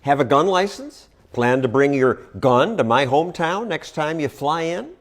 Have a gun license? Plan to bring your gun to my hometown next time you fly in?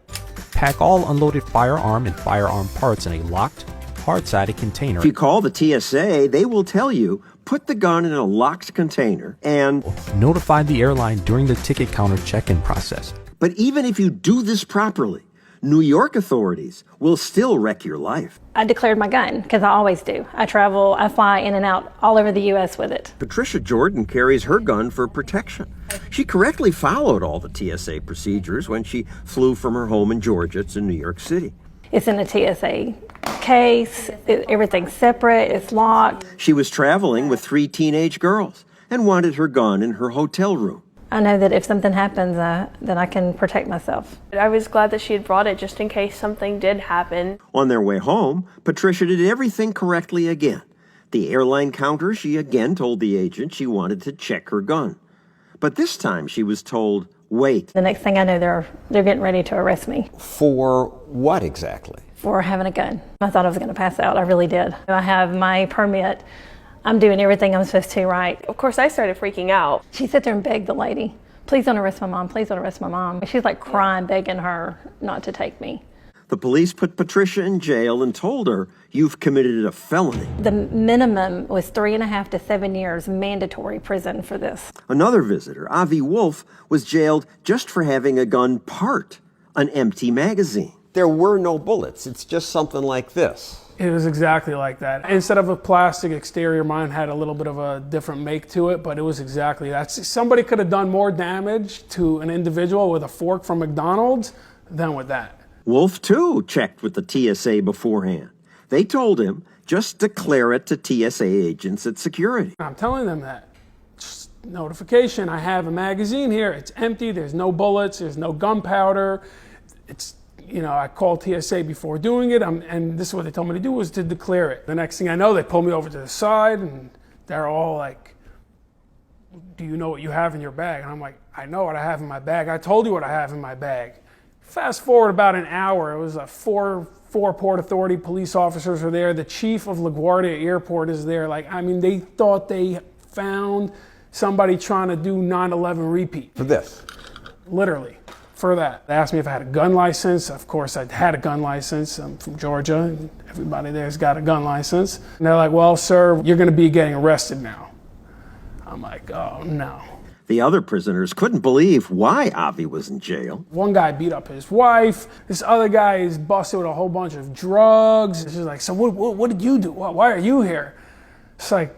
Pack all unloaded firearm and firearm parts in a locked, hard-sided container. If you call the TSA, they will tell you, put the gun in a locked container and notify the airline during the ticket counter check-in process. But even if you do this properly, New York authorities will still wreck your life. I declared my gun, because I always do. I fly in and out all over the U.S. with it. Patricia Jordan carries her gun for protection. She correctly followed all the TSA procedures when she flew from her home in Georgia to New York City. It's in a TSA case, everything's separate, it's locked. She was traveling with 3 teenage girls and wanted her gun in her hotel room. I know that if something happens, then I can protect myself. I was glad that she had brought it just in case something did happen. On their way home, Patricia did everything correctly again. The airline counter, she again told the agent she wanted to check her gun. But this time she was told, wait. The next thing I know, they're getting ready to arrest me. For what exactly? For having a gun. I thought I was going to pass out. I really did. I have my permit. I'm doing everything I'm supposed to, right? Of course, I started freaking out. She sat there and begged the lady, please don't arrest my mom, please don't arrest my mom. She's like crying, begging her not to take me. The police put Patricia in jail and told her, you've committed a felony. The minimum was 3.5 to 7 years mandatory prison for this. Another visitor, Avi Wolf, was jailed just for having a gun part, an empty magazine. There were no bullets. It's just something like this. It was exactly like that. Instead of a plastic exterior, mine had a little bit of a different make to it, but it was exactly that. Somebody could have done more damage to an individual with a fork from McDonald's than with that. Wolf, too, checked with the TSA beforehand. They told him, just declare it to TSA agents at security. I'm telling them that. Just notification, I have a magazine here, it's empty, there's no bullets, there's no gunpowder. I called TSA before doing it, and this is what they told me to do, was to declare it. The next thing I know, they pulled me over to the side, and they're all like, do you know what you have in your bag? And I'm like, I know what I have in my bag. I told you what I have in my bag. Fast forward about an hour, it was four Port Authority police officers were there. The chief of LaGuardia Airport is there. They thought they found somebody trying to do 9/11 repeat. For this? Literally. For that. They asked me if I had a gun license. Of course, I had a gun license. I'm from Georgia, and everybody there's got a gun license. And they're like, well, sir, you're going to be getting arrested now. I'm like, oh, no. The other prisoners couldn't believe why Avi was in jail. One guy beat up his wife. This other guy is busted with a whole bunch of drugs. It's just like, so what did you do? Why are you here? It's like,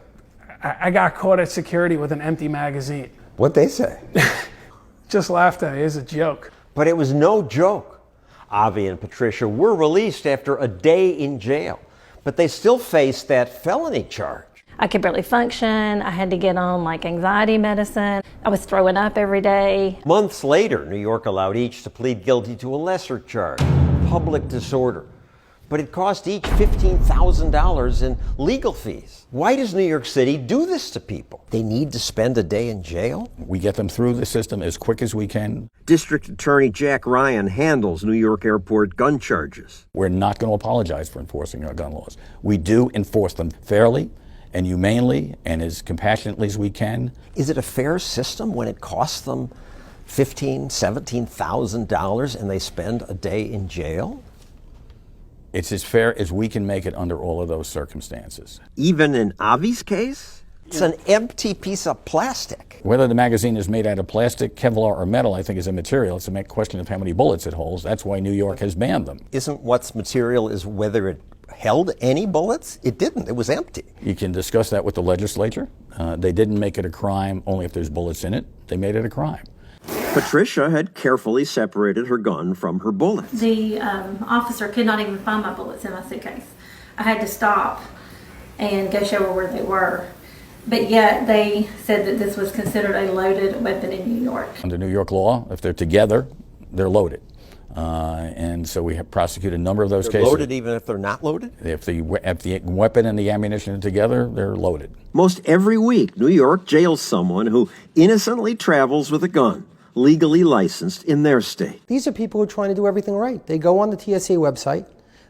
I got caught at security with an empty magazine. What'd they say? Just laughed at it. It's a joke. But it was no joke. Avi and Patricia were released after a day in jail, but they still faced that felony charge. I could barely function. I had to get on anxiety medicine. I was throwing up every day. Months later, New York allowed each to plead guilty to a lesser charge, public disorder. But it cost each $15,000 in legal fees. Why does New York City do this to people? They need to spend a day in jail? We get them through the system as quick as we can. District Attorney Jack Ryan handles New York Airport gun charges. We're not going to apologize for enforcing our gun laws. We do enforce them fairly and humanely and as compassionately as we can. Is it a fair system when it costs them $15,000, $17,000 and they spend a day in jail? It's as fair as we can make it under all of those circumstances. Even in Avi's case? It's an empty piece of plastic. Whether the magazine is made out of plastic, Kevlar, or metal, I think is immaterial. It's a question of how many bullets it holds. That's why New York has banned them. Isn't what's material is whether it held any bullets? It didn't. It was empty. You can discuss that with the legislature. They didn't make it a crime only if there's bullets in it. They made it a crime. Patricia had carefully separated her gun from her bullets. The officer could not even find my bullets in my suitcase. I had to stop and go show her where they were. But yet they said that this was considered a loaded weapon in New York. Under New York law, if they're together, they're loaded. And so we have prosecuted a number of those cases. Loaded even if they're not loaded? If the weapon and the ammunition are together, they're loaded. Most every week, New York jails someone who innocently travels with a gun, legally licensed in their state. These are people who are trying to do everything right. They go on the TSA website.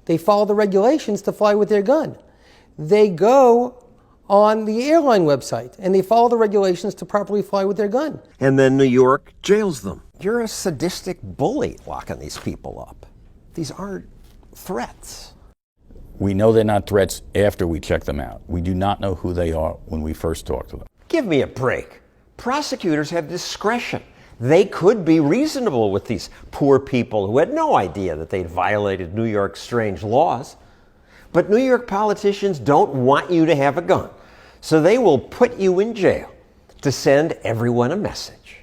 They follow the regulations to fly with their gun. They go on the airline website, and they follow the regulations to properly fly with their gun. And then New York jails them. You're a sadistic bully locking these people up. These aren't threats. We know they're not threats after we check them out. We do not know who they are when we first talk to them. Give me a break. Prosecutors have discretion. They could be reasonable with these poor people who had no idea that they'd violated New York's strange laws. But New York politicians don't want you to have a gun, so they will put you in jail to send everyone a message.